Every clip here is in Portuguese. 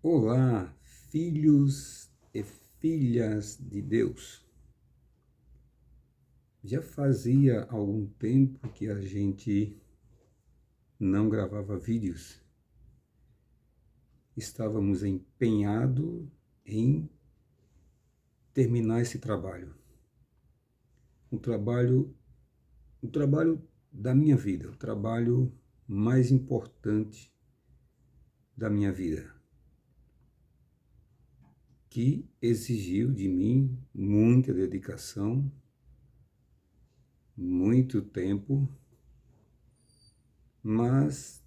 Olá, filhos e filhas de Deus. Já fazia algum tempo que a gente não gravava vídeos. Estávamos empenhados em terminar esse trabalho. O trabalho da minha vida, o trabalho mais importante da minha vida, que exigiu de mim muita dedicação, muito tempo, mas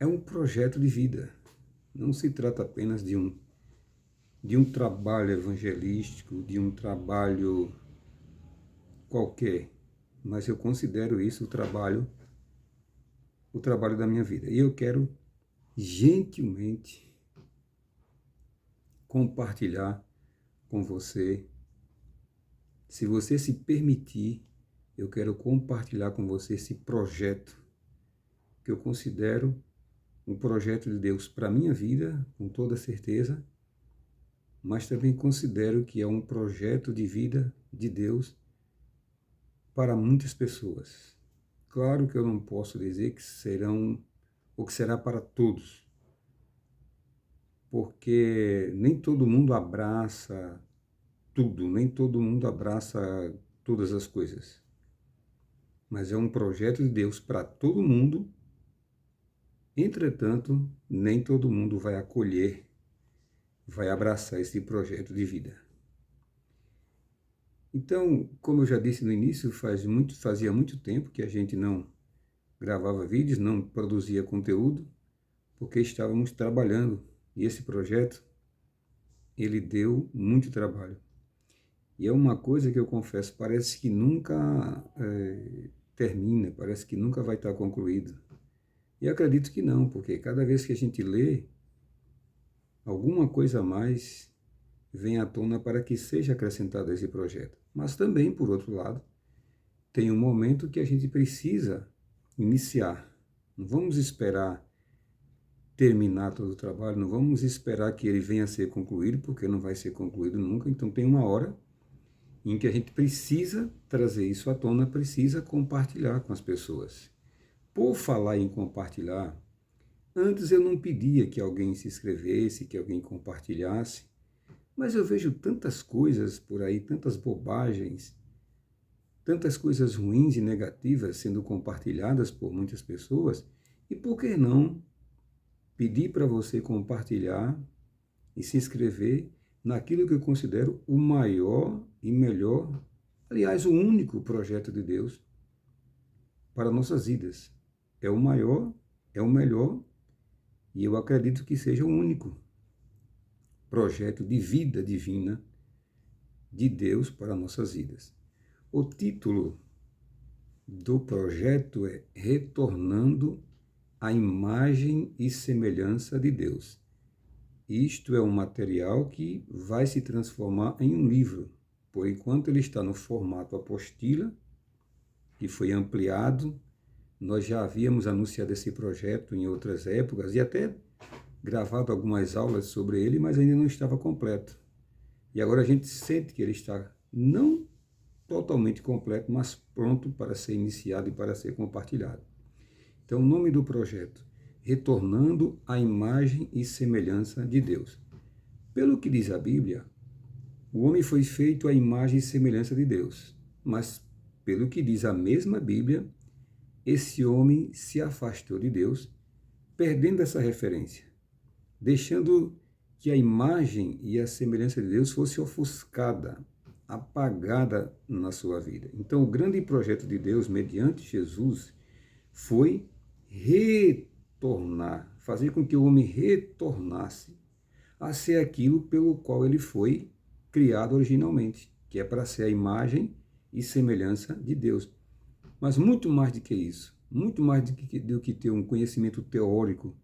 é um projeto de vida. Não se trata apenas de um trabalho evangelístico, de um trabalho qualquer, mas eu considero isso o trabalho da minha vida. E eu quero gentilmente compartilhar com você. Se você se permitir, eu quero compartilhar com você esse projeto que eu considero um projeto de Deus para a minha vida, com toda certeza, mas também considero que é um projeto de vida de Deus para muitas pessoas. Claro que eu não posso dizer que serão ou que será para todos, porque nem todo mundo abraça tudo, nem todo mundo abraça todas as coisas. Mas é um projeto de Deus para todo mundo. Entretanto, nem todo mundo vai acolher, vai abraçar esse projeto de vida. Então, como eu já disse no início, fazia muito tempo que a gente não gravava vídeos, não produzia conteúdo, porque estávamos trabalhando. E esse projeto, ele deu muito trabalho. E é uma coisa que eu confesso, parece que nunca termina, parece que nunca vai estar concluído. E acredito que não, porque cada vez que a gente lê, alguma coisa a mais vem à tona para que seja acrescentado a esse projeto. Mas também, por outro lado, tem um momento que a gente precisa iniciar. Não vamos esperar terminar todo o trabalho, não vamos esperar que ele venha a ser concluído, porque não vai ser concluído nunca. Então tem uma hora em que a gente precisa trazer isso à tona, precisa compartilhar com as pessoas. Por falar em compartilhar, antes eu não pedia que alguém se inscrevesse, que alguém compartilhasse, mas eu vejo tantas coisas por aí, tantas bobagens, tantas coisas ruins e negativas sendo compartilhadas por muitas pessoas, e por que não pedir para você compartilhar e se inscrever naquilo que eu considero o maior e melhor, aliás, o único projeto de Deus para nossas vidas. É o maior, é o melhor, e eu acredito que seja o único projeto de vida divina de Deus para nossas vidas. O título do projeto é Retornando à Imagem e Semelhança de Deus. Isto é um material que vai se transformar em um livro. Por enquanto ele está no formato apostila, que foi ampliado. Nós já havíamos anunciado esse projeto em outras épocas e até gravado algumas aulas sobre ele, mas ainda não estava completo. E agora a gente sente que ele está não totalmente completo, mas pronto para ser iniciado e para ser compartilhado. Então, o nome do projeto, Retornando à Imagem e Semelhança de Deus. Pelo que diz a Bíblia, o homem foi feito à imagem e semelhança de Deus. Mas, pelo que diz a mesma Bíblia, esse homem se afastou de Deus, perdendo essa referência, deixando que a imagem e a semelhança de Deus fosse ofuscada, apagada na sua vida. Então, o grande projeto de Deus, mediante Jesus, foi retornar, fazer com que o homem retornasse a ser aquilo pelo qual ele foi criado originalmente, que é para ser a imagem e semelhança de Deus. Mas muito mais do que isso, muito mais do que ter um conhecimento teórico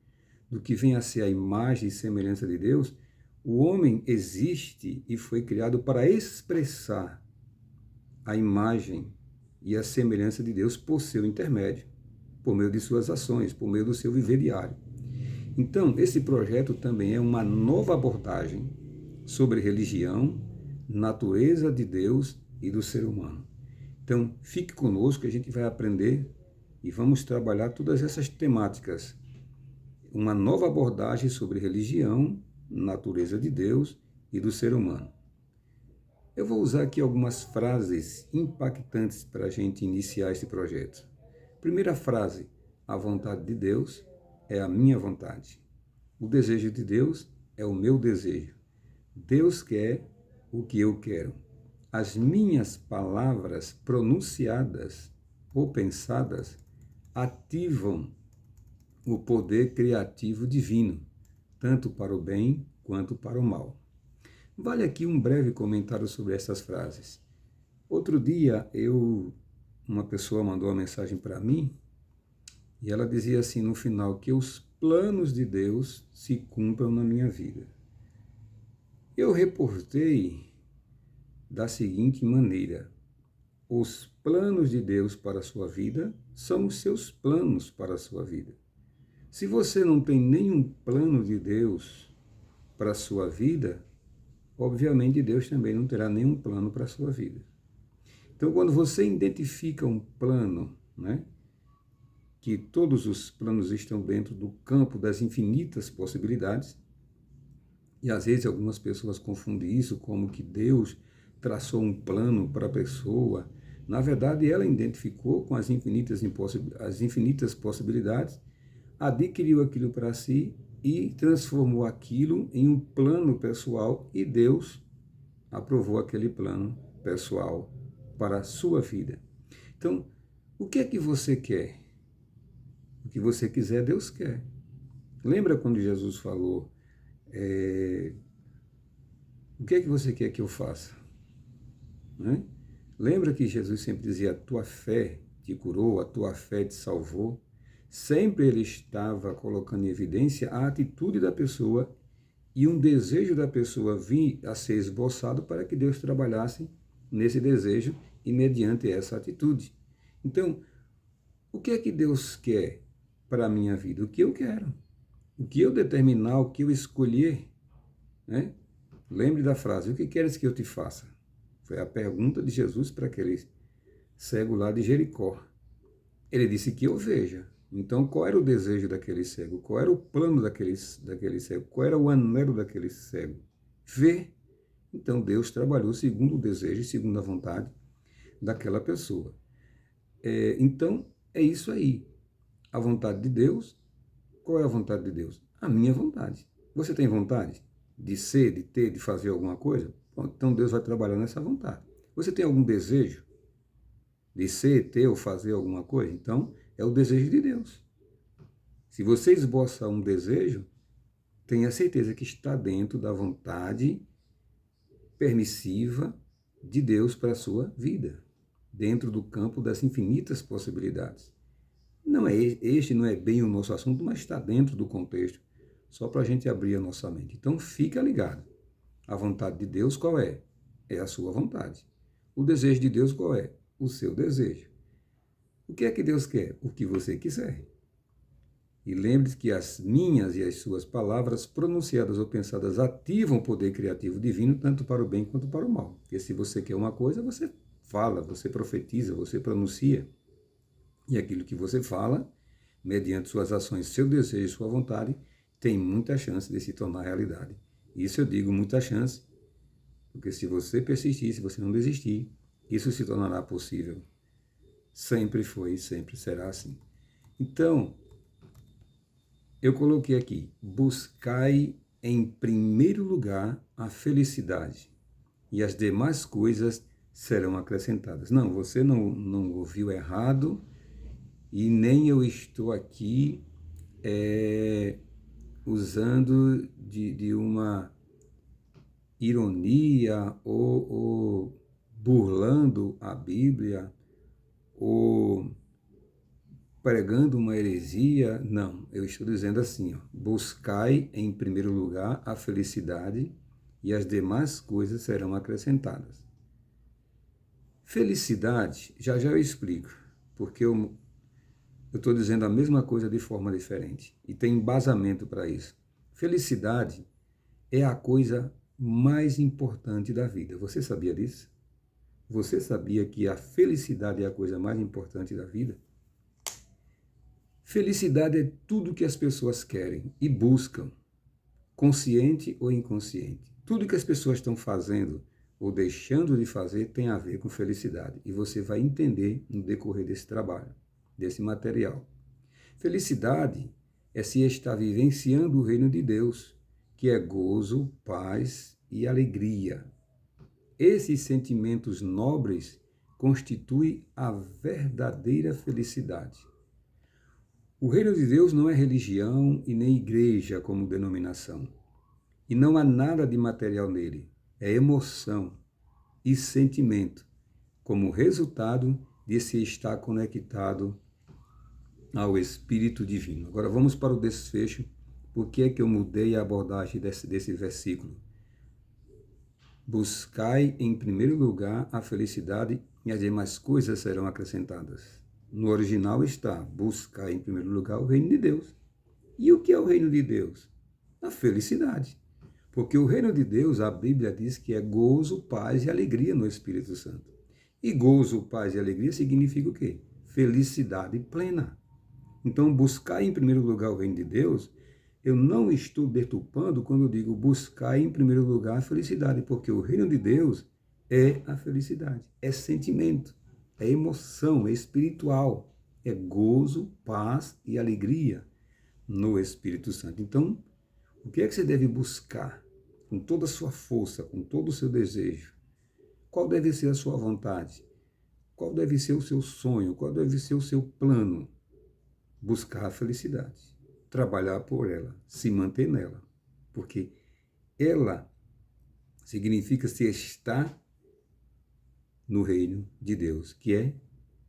do que vem a ser a imagem e semelhança de Deus, o homem existe e foi criado para expressar a imagem e a semelhança de Deus por seu intermédio, por meio de suas ações, por meio do seu viver diário. Então, esse projeto também é uma nova abordagem sobre religião, natureza de Deus e do ser humano. Então, fique conosco que a gente vai aprender e vamos trabalhar todas essas temáticas. Uma nova abordagem sobre religião, natureza de Deus e do ser humano. Eu vou usar aqui algumas frases impactantes para a gente iniciar esse projeto. Primeira frase: a vontade de Deus é a minha vontade. O desejo de Deus é o meu desejo. Deus quer o que eu quero. As minhas palavras pronunciadas ou pensadas ativam o poder criativo divino, tanto para o bem quanto para o mal. Vale aqui um breve comentário sobre essas frases. Outro dia, uma pessoa mandou uma mensagem para mim e ela dizia assim no final, que os planos de Deus se cumpram na minha vida. Eu reportei da seguinte maneira: os planos de Deus para a sua vida são os seus planos para a sua vida. Se você não tem nenhum plano de Deus para a sua vida, obviamente Deus também não terá nenhum plano para a sua vida. Então, quando você identifica um plano, né, que todos os planos estão dentro do campo das infinitas possibilidades, e às vezes algumas pessoas confundem isso como que Deus traçou um plano para a pessoa. Na verdade, ela identificou com as infinitas possibilidades, adquiriu aquilo para si e transformou aquilo em um plano pessoal, e Deus aprovou aquele plano pessoal para a sua vida. Então, o que é que você quer? O que você quiser, Deus quer. Lembra quando Jesus falou, o que é que você quer que eu faça? Né? Lembra que Jesus sempre dizia, a tua fé te curou, a tua fé te salvou? Sempre ele estava colocando em evidência a atitude da pessoa e um desejo da pessoa vir a ser esboçado para que Deus trabalhasse nesse desejo e mediante essa atitude. Então, o que é que Deus quer para a minha vida? O que eu quero. O que eu determinar, o que eu escolher. Né? Lembre da frase, o que queres que eu te faça? Foi a pergunta de Jesus para aquele cego lá de Jericó. Ele disse que eu veja. Então, qual era o desejo daquele cego? Qual era o plano daquele cego? Qual era o anelo daquele cego? Ver. Então, Deus trabalhou segundo o desejo e segundo a vontade daquela pessoa. Então, é isso aí. A vontade de Deus. Qual é a vontade de Deus? A minha vontade. Você tem vontade de ser, de ter, de fazer alguma coisa? Bom, então, Deus vai trabalhar nessa vontade. Você tem algum desejo de ser, ter ou fazer alguma coisa? Então, é o desejo de Deus. Se você esboçar um desejo, tenha certeza que está dentro da vontade permissiva de Deus para a sua vida, dentro do campo das infinitas possibilidades. Este não é bem o nosso assunto, mas está dentro do contexto, só para a gente abrir a nossa mente. Então, fica ligado. A vontade de Deus qual é? É a sua vontade. O desejo de Deus qual é? O seu desejo. O que é que Deus quer? O que você quiser. E lembre-se que as minhas e as suas palavras pronunciadas ou pensadas ativam o poder criativo divino, tanto para o bem quanto para o mal. Porque se você quer uma coisa, você fala, você profetiza, você pronuncia. E aquilo que você fala, mediante suas ações, seu desejo, sua vontade, tem muita chance de se tornar realidade. Isso eu digo muita chance, porque se você persistir, se você não desistir, isso se tornará possível. Sempre foi e sempre será assim. Então, eu coloquei aqui, buscai em primeiro lugar a felicidade e as demais coisas serão acrescentadas. Não, você não ouviu errado e nem eu estou aqui usando de uma ironia ou burlando a Bíblia ou pregando uma heresia. Não, eu estou dizendo assim, ó, buscai em primeiro lugar a felicidade e as demais coisas serão acrescentadas. Felicidade, já eu explico, porque Eu estou dizendo a mesma coisa de forma diferente. E tem embasamento para isso. Felicidade é a coisa mais importante da vida. Você sabia disso? Você sabia que a felicidade é a coisa mais importante da vida? Felicidade é tudo que as pessoas querem e buscam, consciente ou inconsciente. Tudo que as pessoas estão fazendo ou deixando de fazer tem a ver com felicidade. E você vai entender no decorrer desse trabalho, desse material. Felicidade é se estar vivenciando o reino de Deus, que é gozo, paz e alegria. Esses sentimentos nobres constituem a verdadeira felicidade. O reino de Deus não é religião e nem igreja como denominação. E não há nada de material nele. É emoção e sentimento, como resultado de se estar conectado ao Espírito Divino. Agora vamos para o desfecho. Por que é que eu mudei a abordagem desse versículo? Buscai em primeiro lugar a felicidade e as demais coisas serão acrescentadas. No original está, buscai em primeiro lugar o reino de Deus. E o que é o reino de Deus? A felicidade. Porque o reino de Deus, a Bíblia diz que é gozo, paz e alegria no Espírito Santo. E gozo, paz e alegria significa o quê? Felicidade plena. Então, buscar em primeiro lugar o reino de Deus, eu não estou deturpando quando eu digo buscar em primeiro lugar a felicidade, porque o reino de Deus é a felicidade, é sentimento, é emoção, é espiritual, é gozo, paz e alegria no Espírito Santo. Então, o que é que você deve buscar com toda a sua força, com todo o seu desejo? Qual deve ser a sua vontade? Qual deve ser o seu sonho? Qual deve ser o seu plano? Buscar a felicidade, trabalhar por ela, se manter nela, porque ela significa se estar no reino de Deus, que é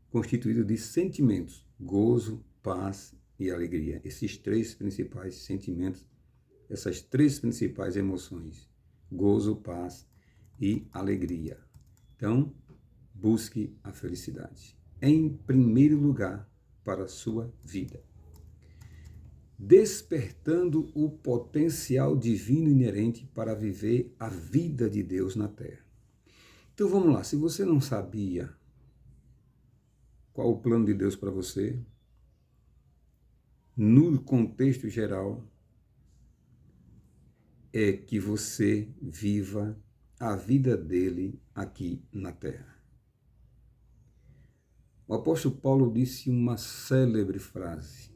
constituído de sentimentos, gozo, paz e alegria. Esses três principais sentimentos, essas três principais emoções, gozo, paz e alegria. Então, busque a felicidade. Em primeiro lugar, para a sua vida. Despertando o potencial divino inerente para viver a vida de Deus na Terra. Então vamos lá, se você não sabia qual o plano de Deus para você, no contexto geral, é que você viva a vida dele aqui na Terra. O apóstolo Paulo disse uma célebre frase,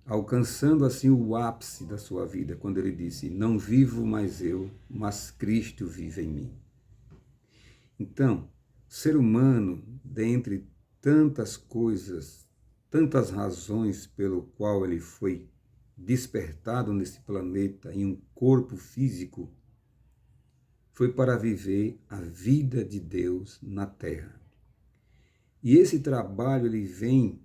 alcançando assim o ápice da sua vida, quando ele disse, não vivo mais eu, mas Cristo vive em mim. Então, o ser humano, dentre tantas coisas, tantas razões pelo qual ele foi despertado nesse planeta, em um corpo físico, foi para viver a vida de Deus na Terra. E esse trabalho ele vem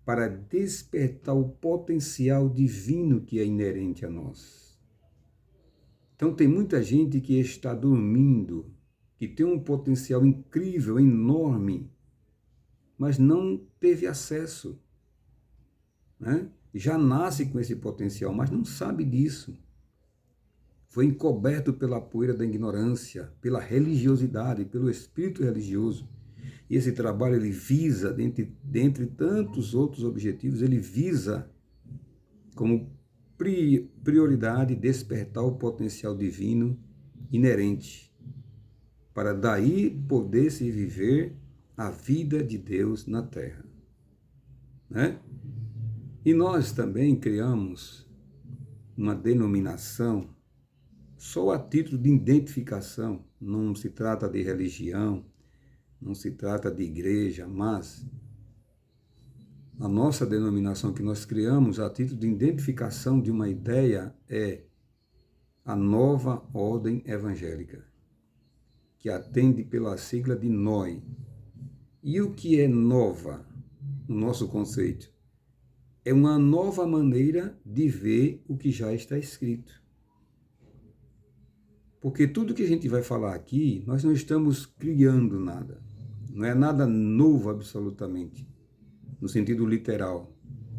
para despertar o potencial divino que é inerente a nós. Então tem muita gente que está dormindo, que tem um potencial incrível, enorme, mas não teve acesso, né? Já nasce com esse potencial, mas não sabe disso. Foi encoberto pela poeira da ignorância, pela religiosidade, pelo espírito religioso. E esse trabalho ele visa, dentre tantos outros objetivos, ele visa como prioridade despertar o potencial divino inerente, para daí poder se viver a vida de Deus na Terra, né? E nós também criamos uma denominação só a título de identificação, não se trata de religião, não se trata de igreja, mas a nossa denominação que nós criamos a título de identificação de uma ideia é a Nova Ordem Evangélica, que atende pela sigla de NOE. E o que é nova no nosso conceito? É uma nova maneira de ver o que já está escrito. Porque tudo que a gente vai falar aqui, nós não estamos criando nada. Não é nada novo absolutamente. no sentido literal,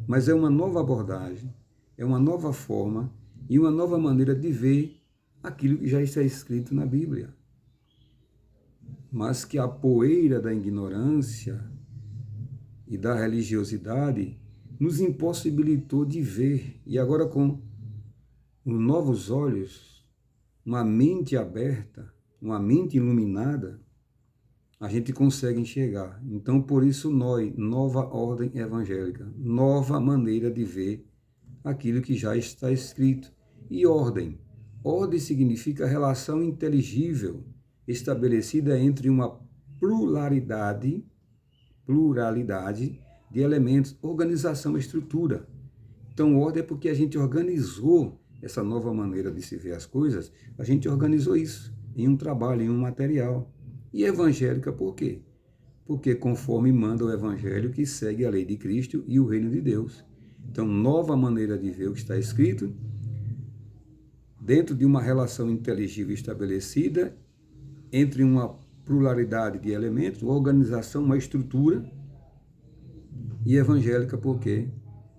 mas é uma nova abordagem, é uma nova forma e uma nova maneira de ver aquilo que já está escrito na Bíblia. Mas que a poeira da ignorância e da religiosidade nos impossibilitou de ver. E agora, com os novos olhos, uma mente aberta, uma mente iluminada, a gente consegue enxergar. Então, por isso, nova ordem evangélica, nova maneira de ver aquilo que já está escrito. E ordem. Ordem significa relação inteligível, estabelecida entre uma pluralidade de elementos, organização, estrutura. Então, ordem é porque a gente organizou essa nova maneira de se ver as coisas, a gente organizou isso em um trabalho, em um material. E evangélica por quê? Porque conforme manda o evangelho que segue a lei de Cristo e o reino de Deus. Então, nova maneira de ver o que está escrito, dentro de uma relação inteligível estabelecida, entre uma pluralidade de elementos, uma organização, uma estrutura, e evangélica porque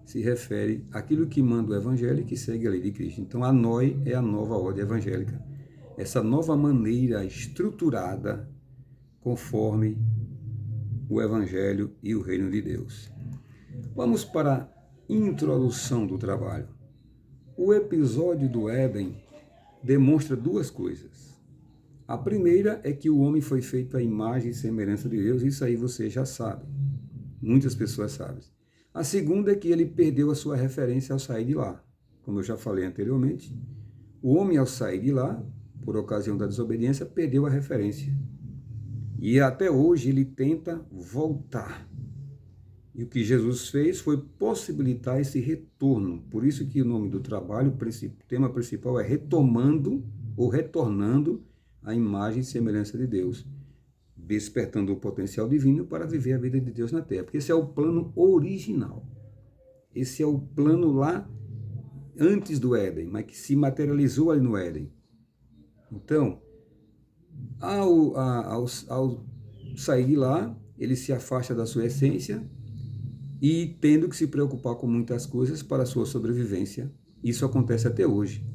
se refere àquilo que manda o evangelho e que segue a lei de Cristo. Então, a NOI é a nova ordem evangélica. Essa nova maneira estruturada conforme o evangelho e o reino de Deus. Vamos para a introdução do trabalho. O episódio do Éden demonstra duas coisas. A primeira é que o homem foi feito à imagem e semelhança de Deus, isso aí você já sabe. Muitas pessoas sabem. A segunda é que ele perdeu a sua referência ao sair de lá. Como eu já falei anteriormente, o homem, ao sair de lá, por ocasião da desobediência, perdeu a referência. E até hoje ele tenta voltar. E o que Jesus fez foi possibilitar esse retorno. Por isso que o nome do trabalho, o tema principal é retomando ou retornando à imagem e semelhança de Deus, despertando o potencial divino para viver a vida de Deus na Terra. Porque esse é o plano original. Esse é o plano lá antes do Éden, mas que se materializou ali no Éden. Então, ao sair de lá, ele se afasta da sua essência e tendo que se preocupar com muitas coisas para a sua sobrevivência. Isso acontece até hoje.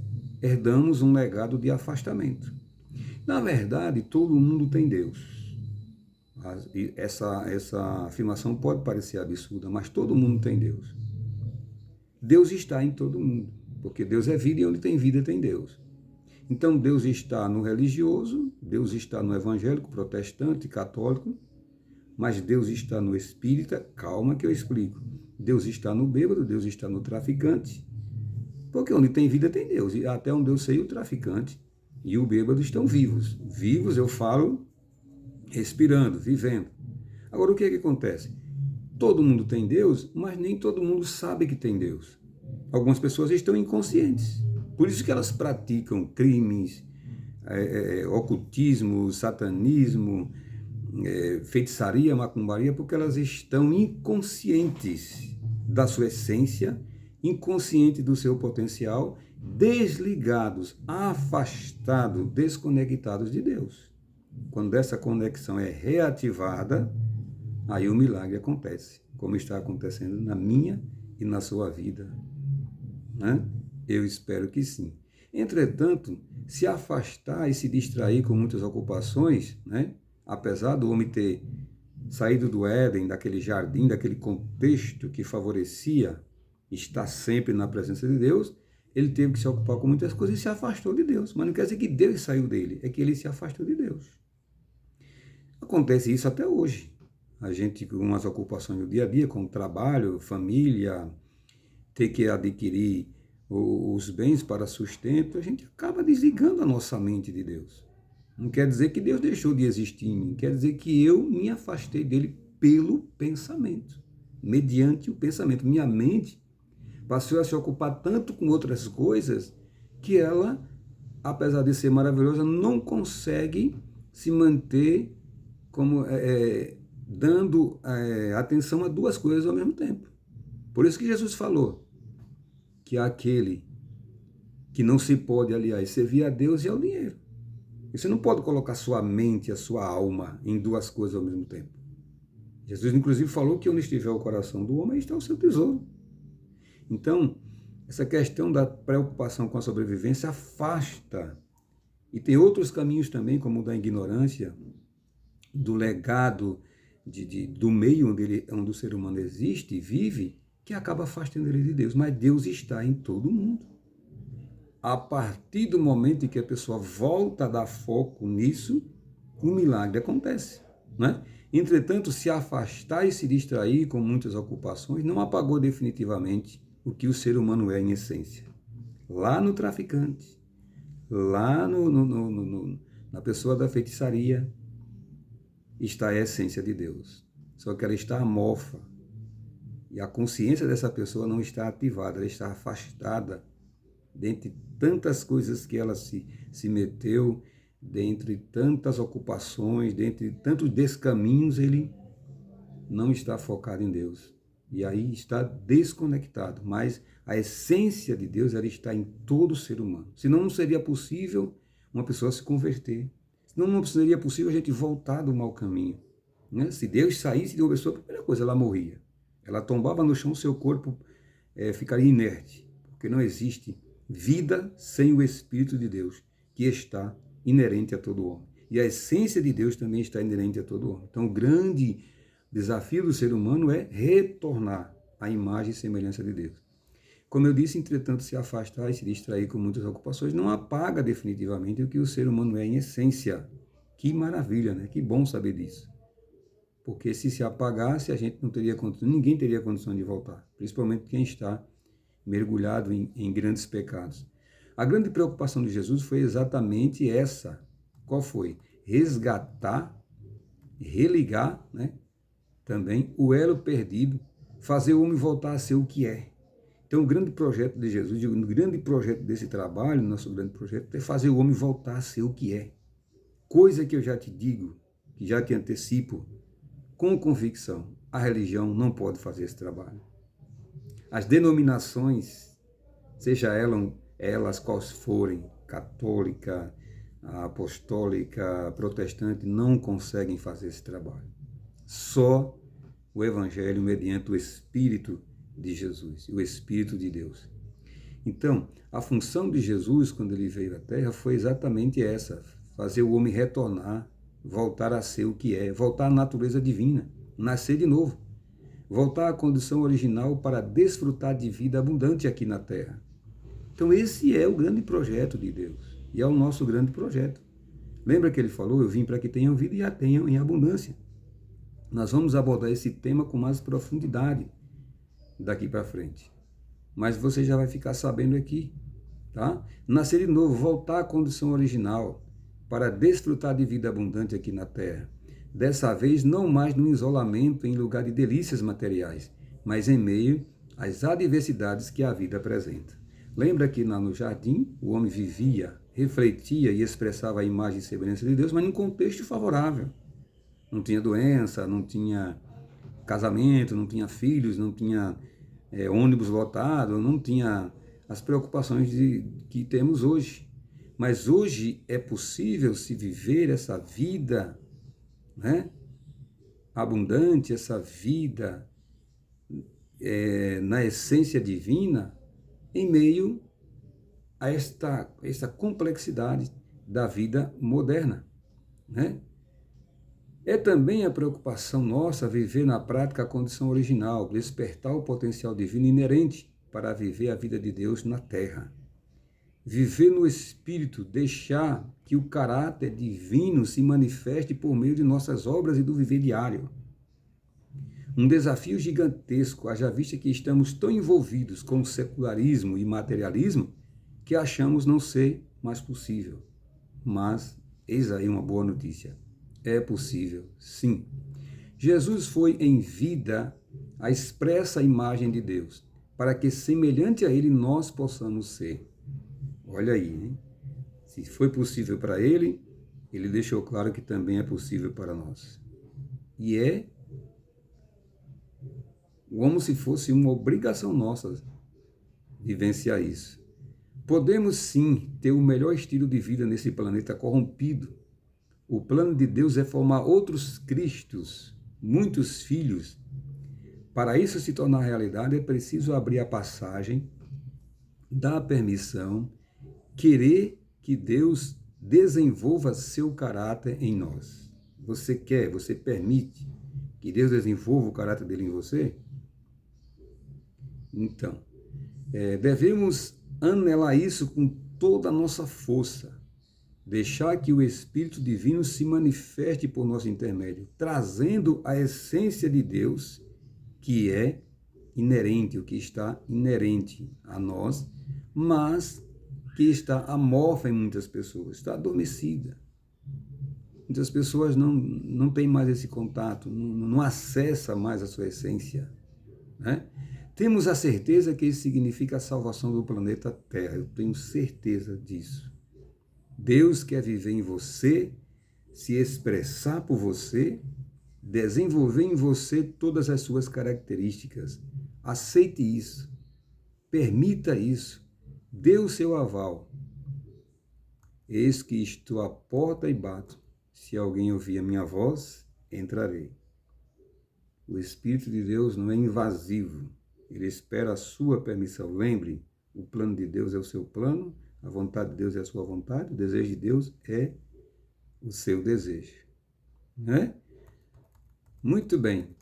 Herdamos um legado de afastamento. Na verdade, todo mundo tem Deus. Essa afirmação pode parecer absurda, mas todo mundo tem Deus. Deus está em todo mundo, porque Deus é vida e onde tem vida tem Deus. Então Deus está no religioso, Deus está no evangélico, protestante, católico, mas Deus está no espírita, calma que eu explico. Deus está no bêbado, Deus está no traficante, porque onde tem vida tem Deus. E até onde eu sei, o traficante e o bêbado estão vivos. Vivos, eu falo, respirando, vivendo. Agora, o que é que acontece? Todo mundo tem Deus, mas nem todo mundo sabe que tem Deus. Algumas pessoas estão inconscientes. Por isso que elas praticam crimes, ocultismo, satanismo, feitiçaria, macumbaria, porque elas estão inconscientes da sua essência, inconscientes do seu potencial, desligados, afastados, desconectados de Deus. Quando essa conexão é reativada, aí o milagre acontece, como está acontecendo na minha e na sua vida, né? Eu espero que sim. Entretanto, se afastar e se distrair com muitas ocupações, né? Apesar do homem ter saído do Éden, daquele jardim, daquele contexto que favorecia estar sempre na presença de Deus, ele teve que se ocupar com muitas coisas e se afastou de Deus. Mas não quer dizer que Deus saiu dele, é que ele se afastou de Deus. Acontece isso até hoje. A gente com umas ocupações do dia a dia, com trabalho, família, ter que adquirir os bens para sustento, a gente acaba desligando a nossa mente de Deus. Não quer dizer que Deus deixou de existir em mim, quer dizer que eu me afastei dele pelo pensamento, mediante o pensamento. Minha mente passou a se ocupar tanto com outras coisas que ela, apesar de ser maravilhosa, não consegue se manter como dando atenção a duas coisas ao mesmo tempo. Por isso que Jesus falou que aquele que não se pode, aliás, servir a Deus e ao dinheiro. E você não pode colocar sua mente e a sua alma em duas coisas ao mesmo tempo. Jesus, inclusive, falou que onde estiver o coração do homem, aí está o seu tesouro. Então, essa questão da preocupação com a sobrevivência afasta. E tem outros caminhos também, como o da ignorância, do legado do meio onde o ser humano existe e vive, que acaba afastando ele de Deus. Mas Deus está em todo mundo. A partir do momento em que a pessoa volta a dar foco nisso, o milagre acontece, né? Entretanto, se afastar e se distrair com muitas ocupações não apagou definitivamente o que o ser humano é em essência. Lá no traficante, lá na pessoa da feitiçaria, está a essência de Deus. Só que ela está amorfa. E a consciência dessa pessoa não está ativada, ela está afastada. Dentre tantas coisas que ela se meteu, dentre tantas ocupações, dentre tantos descaminhos, ele não está focado em Deus. E aí está desconectado. Mas a essência de Deus, ela está em todo ser humano. Senão não seria possível uma pessoa se converter. Senão não seria possível a gente voltar do mau caminho, né? Se Deus saísse de uma pessoa, a primeira coisa, ela morria. Ela tombava no chão, seu corpo ficaria inerte. Porque não existe vida sem o Espírito de Deus, que está inerente a todo homem. E a essência de Deus também está inerente a todo homem. Então, o grande desafio do ser humano é retornar à imagem e semelhança de Deus. Como eu disse, entretanto, se afastar e se distrair com muitas ocupações não apaga definitivamente o que o ser humano é em essência. Que maravilha, né? Que bom saber disso. Porque se apagasse, a gente não teria condição, ninguém teria condição de voltar, principalmente quem está mergulhado em grandes pecados. A grande preocupação de Jesus foi exatamente essa. Qual foi? Resgatar, religar, né? Também o elo perdido, fazer o homem voltar a ser o que é. Então, o grande projeto de Jesus, o grande projeto desse trabalho, nosso grande projeto, é fazer o homem voltar a ser o que é. Coisa que eu já te digo, que já te antecipo, com convicção, a religião não pode fazer esse trabalho. As denominações, seja elas quais forem, católica, apostólica, protestante, não conseguem fazer esse trabalho. Só o Evangelho mediante o Espírito de Jesus, o Espírito de Deus. Então, a função de Jesus, quando ele veio à Terra, foi exatamente essa, fazer o homem retornar, voltar a ser o que é, voltar à natureza divina, nascer de novo, voltar à condição original para desfrutar de vida abundante aqui na Terra. Então, esse é o grande projeto de Deus, e é o nosso grande projeto. Lembra que ele falou, eu vim para que tenham vida e a tenham em abundância. Nós vamos abordar esse tema com mais profundidade daqui para frente. Mas você já vai ficar sabendo aqui, tá? Nascer de novo, voltar à condição original para desfrutar de vida abundante aqui na Terra. Dessa vez, não mais no isolamento em lugar de delícias materiais, mas em meio às adversidades que a vida apresenta. Lembra que lá no jardim, o homem vivia, refletia e expressava a imagem e semelhança de Deus, mas num contexto favorável. Não tinha doença, não tinha casamento, não tinha filhos, não tinha ônibus lotado, não tinha as preocupações que temos hoje. Mas hoje é possível se viver essa vida, né, abundante, essa vida na essência divina, em meio a esta complexidade da vida moderna, né? É também a preocupação nossa viver na prática a condição original, despertar o potencial divino inerente para viver a vida de Deus na Terra. Viver no Espírito, deixar que o caráter divino se manifeste por meio de nossas obras e do viver diário. Um desafio gigantesco, haja vista que estamos tão envolvidos com o secularismo e materialismo que achamos não ser mais possível. Mas, eis aí uma boa notícia. É possível, sim. Jesus foi em vida a expressa imagem de Deus, para que semelhante a Ele nós possamos ser. Olha aí, hein? Se foi possível para Ele, Ele deixou claro que também é possível para nós. E é como se fosse uma obrigação nossa vivenciar isso. Podemos sim ter o melhor estilo de vida nesse planeta corrompido. O plano de Deus é formar outros Cristos muitos filhos. Para isso se tornar realidade, é preciso abrir a passagem, dar permissão, querer que Deus desenvolva seu caráter em nós. Você quer, você permite que Deus desenvolva o caráter dele em você? Então, devemos anelar isso com toda a nossa força. Deixar que o Espírito Divino se manifeste por nosso intermédio, trazendo a essência de Deus, que é inerente, o que está inerente a nós, mas que está amorfa em muitas pessoas, está adormecida. Muitas pessoas não têm mais esse contato, não acessa mais a sua essência, né? Temos a certeza que isso significa a salvação do planeta Terra, eu tenho certeza disso. Deus quer viver em você, se expressar por você, desenvolver em você todas as suas características. Aceite isso, permita isso, dê o seu aval. Eis que estou à porta e bato. Se alguém ouvir a minha voz, entrarei. O Espírito de Deus não é invasivo, ele espera a sua permissão. Lembre, o plano de Deus é o seu plano, a vontade de Deus é a sua vontade, o desejo de Deus é o seu desejo, né? Muito bem,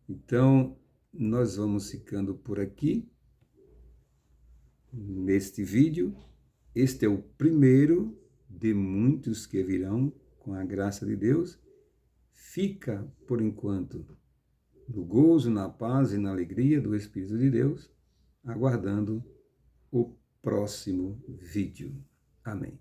então nós vamos ficando por aqui neste vídeo. Este é o primeiro de muitos que virão com a graça de Deus. Fica, por enquanto, no gozo, na paz e na alegria do Espírito de Deus, aguardando o próximo vídeo. Amém.